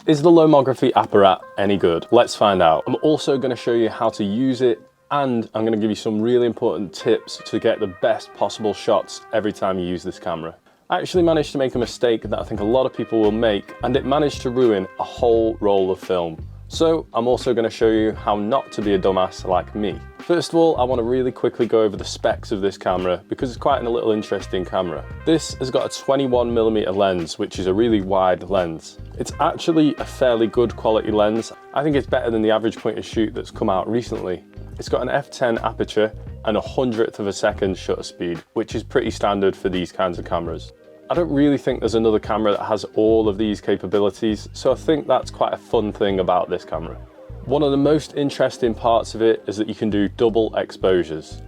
Is the Lomography Apparat any good? Let's find out. I'm also going to show you how to use it, and I'm going to give you some really important tips to get the best possible shots every time you use this camera. I actually managed to make a mistake that I think a lot of people will make, and it managed to ruin a whole roll of film. So I'm also going to show you how not to be a dumbass like me. First of all, I want to really quickly go over the specs of this camera because it's quite a little interesting camera. This has got a 21mm lens, which is a really wide lens. It's actually a fairly good quality lens. I think it's better than the average point and shoot that's come out recently. It's got an f10 aperture and 1/100th of a second shutter speed, which is pretty standard for these kinds of cameras. I don't really think there's another camera that has all of these capabilities, so I think that's quite a fun thing about this camera. One of the most interesting parts of it is that you can do double exposures.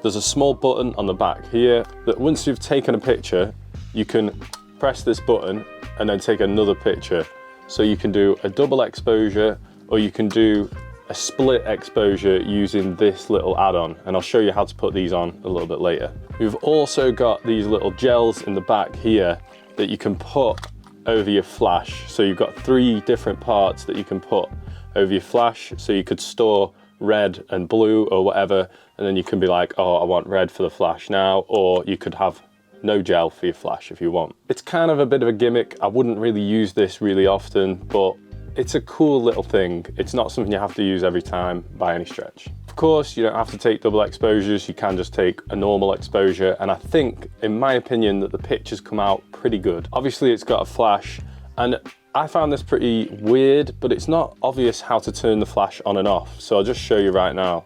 There's a small button on the back here that once you've taken a picture, you can press this button and then take another picture. So you can do a double exposure, or you can do a split exposure using this little add-on, and I'll show you how to put these on a little bit later. We've also got these little gels in the back here that you can put over your flash. So you've got 3 different parts that you can put over your flash, so you could store red and blue or whatever, and then you can be like, oh, I want red for the flash now, or you could have no gel for your flash if you want. It's kind of a bit of a gimmick. I wouldn't really use this really often, but it's a cool little thing. It's not something you have to use every time by any stretch. Of course, you don't have to take double exposures. You can just take a normal exposure, and I think, in my opinion, that the pictures come out pretty good. Obviously, it's got a flash, and I found this pretty weird, but it's not obvious how to turn the flash on and off, so I'll just show you right now.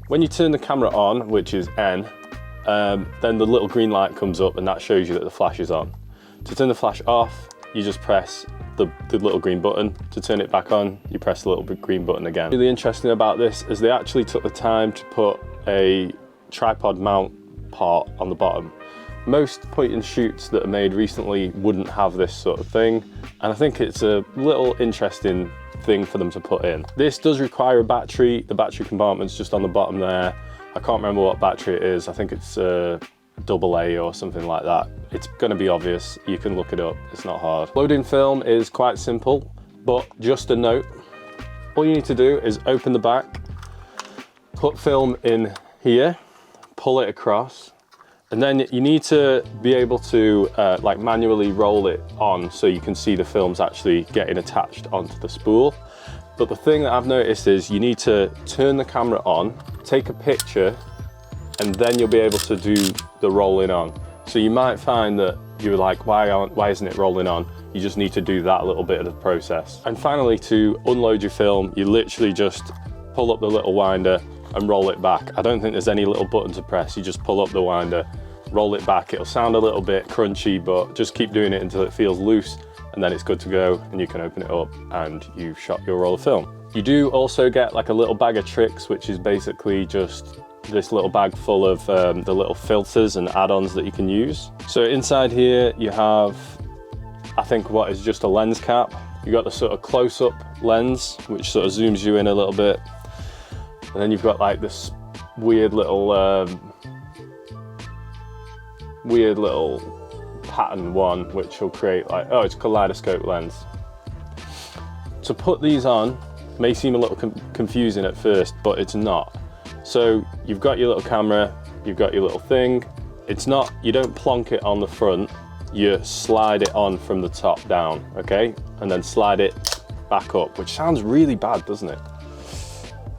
When you turn the camera on, which is N, then the little green light comes up and that shows you that the flash is on. To turn the flash off, you just press the little green button. To turn it back on, you press the little green button again. Really interesting about this is they actually took the time to put a tripod mount part on the bottom. Most point and shoots that are made recently wouldn't have this sort of thing, and I think it's a little interesting thing for them to put in. This does require a battery. The battery compartment's just on the bottom there. I can't remember what battery it is. I think it's AA or something like that. It's going to be obvious. You can look it up. It's not hard. Loading film is quite simple, but just a note. All you need to do is open the back, put film in here, pull it across, and then you need to be able to like manually roll it on so you can see the films actually getting attached onto the spool. But the thing that I've noticed is you need to turn the camera on, take a picture, and then you'll be able to do the rolling on. So you might find that you're like, why isn't it rolling on? You just need to do that little bit of the process. And finally, to unload your film, you literally just pull up the little winder and roll it back. I don't think there's any little button to press. You just pull up the winder, roll it back. It'll sound a little bit crunchy, but just keep doing it until it feels loose, and then it's good to go, and you can open it up and you've shot your roll of film. You do also get like a little bag of tricks, which is basically just this little bag full of the little filters and add-ons that you can use. So inside here you have, I think, what is just a lens cap. You got the sort of close-up lens, which sort of zooms you in a little bit. And then you've got like this weird little pattern one, which will create like, oh, it's a kaleidoscope lens. To put these on may seem a little confusing at first, but it's not. So you've got your little camera, you've got your little thing. It's not, you don't plonk it on the front, you slide it on from the top down, okay? And then slide it back up, which sounds really bad, doesn't it?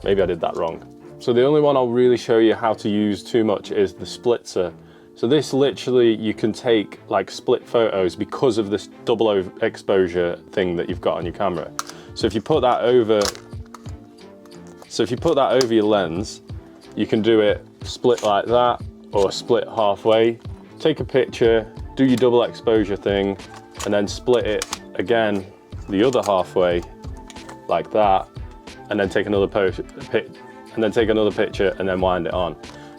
Maybe I did that wrong. So the only one I'll really show you how to use too much is the splitzer. So this literally, you can take like split photos because of this double exposure thing that you've got on your camera. So if you put that over, your lens, you can do it split like that or split halfway. Take a picture, do your double exposure thing, and then split it again the other halfway like that, and then take another picture, and then wind it on.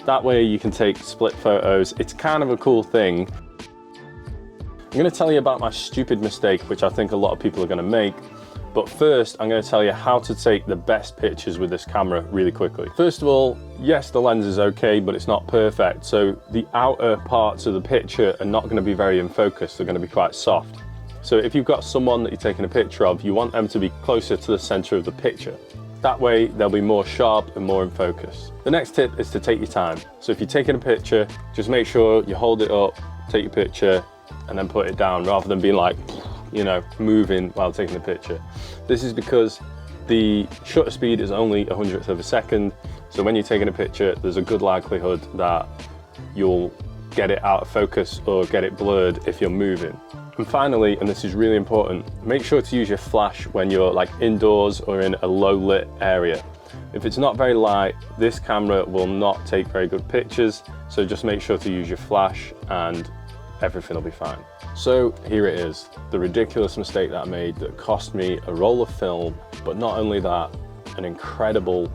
That way you can take split photos. It's kind of a cool thing. I'm going to tell you about my stupid mistake, which I think a lot of people are going to make. But first, I'm going to tell you how to take the best pictures with this camera really quickly. First of all, yes, the lens is okay, but it's not perfect. So the outer parts of the picture are not going to be very in focus. They're going to be quite soft. So if you've got someone that you're taking a picture of, you want them to be closer to the center of the picture. That way they'll be more sharp and more in focus. The next tip is to take your time. So if you're taking a picture, just make sure you hold it up, take your picture, and then put it down rather than being like, you know, moving while taking the picture. This is because the shutter speed is only 100th of a second. So when you're taking a picture, there's a good likelihood that you'll get it out of focus or get it blurred if you're moving. And finally, and this is really important, make sure to use your flash when you're like indoors or in a low lit area. If it's not very light, this camera will not take very good pictures. So just make sure to use your flash and everything will be fine. So here it is, the ridiculous mistake that I made that cost me a roll of film, but not only that, an incredible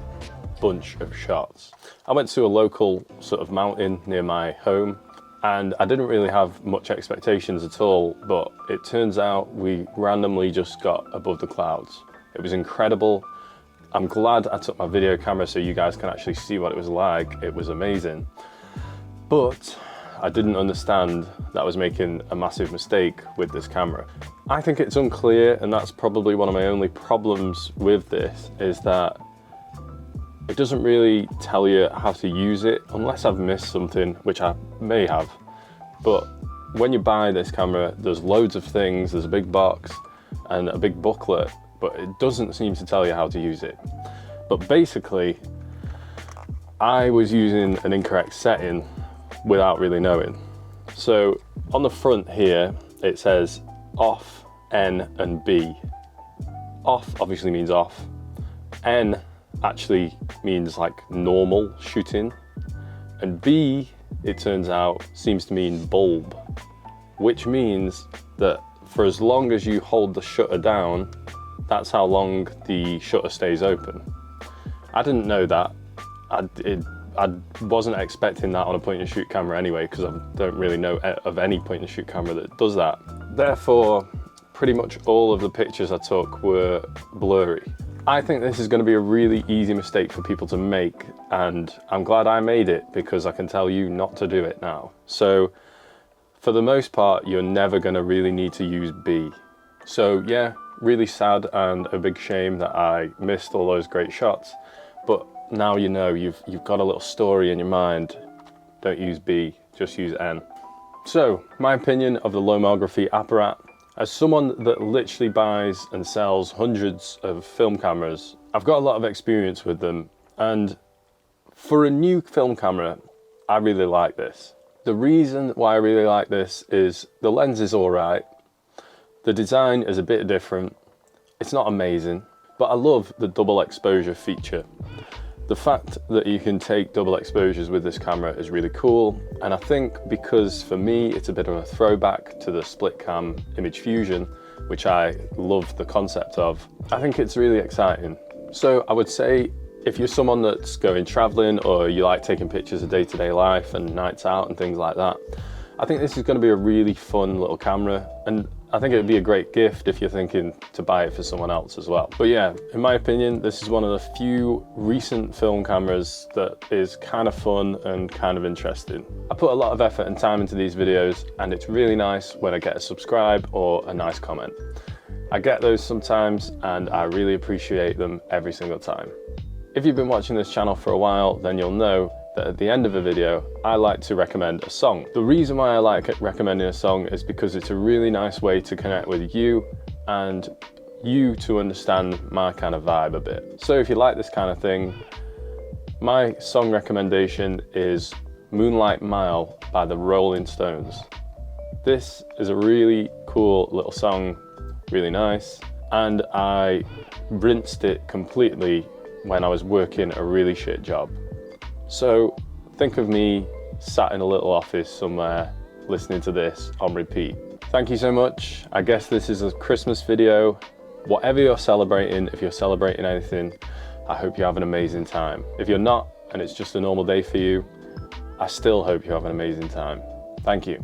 bunch of shots. I went to a local sort of mountain near my home and I didn't really have much expectations at all, but it turns out we randomly just got above the clouds. It was incredible. I'm glad I took my video camera so you guys can actually see what it was like. It was amazing. But I didn't understand that I was making a massive mistake with this camera. I think it's unclear, and that's probably one of my only problems with this, is that it doesn't really tell you how to use it, unless I've missed something, which I may have. But when you buy this camera, there's loads of things, there's a big box and a big booklet, but it doesn't seem to tell you how to use it. But basically, I was using an incorrect setting without really knowing. So on the front here, it says off, N and B. Off obviously means off. N actually means like normal shooting. And B, it turns out, seems to mean bulb, which means that for as long as you hold the shutter down, that's how long the shutter stays open. I didn't know that. I wasn't expecting that on a point and shoot camera anyway, because I don't really know of any point and shoot camera that does that. Therefore, pretty much all of the pictures I took were blurry. I think this is going to be a really easy mistake for people to make, and I'm glad I made it because I can tell you not to do it now. So for the most part, you're never going to really need to use B. So yeah, really sad and a big shame that I missed all those great shots, but now you know, you've got a little story in your mind. Don't use B, just use N. So my opinion of the Lomography Apparat. As someone that literally buys and sells hundreds of film cameras, I've got a lot of experience with them, and for a new film camera, I really like this. The reason why I really like this is the lens is all right, the design is a bit different, it's not amazing, but I love the double exposure feature. The fact that you can take double exposures with this camera is really cool, and I think because for me it's a bit of a throwback to the split cam image fusion, which I love the concept of, I think it's really exciting. So I would say if you're someone that's going traveling or you like taking pictures of day-to-day life and nights out and things like that, I think this is going to be a really fun little camera, and I think it would be a great gift if you're thinking to buy it for someone else as well. But yeah, in my opinion, this is one of the few recent film cameras that is kind of fun and kind of interesting. I put a lot of effort and time into these videos, and it's really nice when I get a subscribe or a nice comment. I get those sometimes, and I really appreciate them every single time. If you've been watching this channel for a while, then you'll know that at the end of a video, I like to recommend a song. The reason why I like recommending a song is because it's a really nice way to connect with you and you to understand my kind of vibe a bit. So if you like this kind of thing, my song recommendation is Moonlight Mile by the Rolling Stones. This is a really cool little song, really nice, and I rinsed it completely when I was working a really shit job. So think of me sat in a little office somewhere listening to this on repeat. Thank you so much. I guess this is a Christmas video. Whatever you're celebrating, if you're celebrating anything, I hope you have an amazing time. If you're not, and it's just a normal day for you, I still hope you have an amazing time. Thank you.